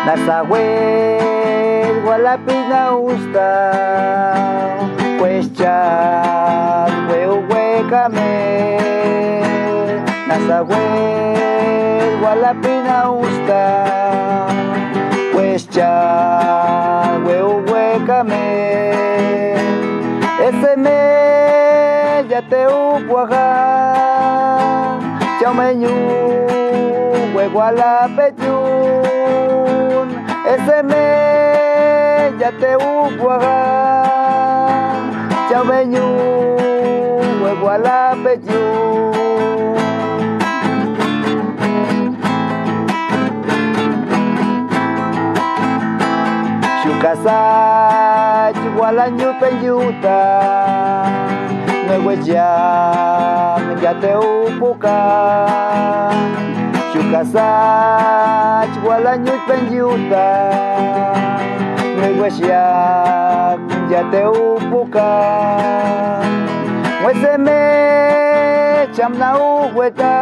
Nasahuel Gualapina usta Cueschan Huehuecame Nasahuel Gualapina usta Cueschan Huehuecame Ese me ya te upuaja Chaumeñu Huehualapechun Ese me ya te upuaga Chaumeñu Huehualapechun Shukasa Chigualañu penyuta Nuehueyan ya te upuka Shukasa Chigualañu penyuta Nuehueyan ya te upuka Mueseme chamna uhueta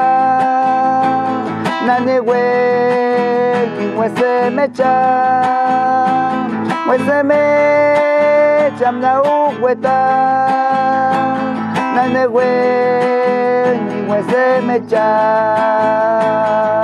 Nanewe mueseme cham Mueseme chamna uhueta Nanewe mueseme cham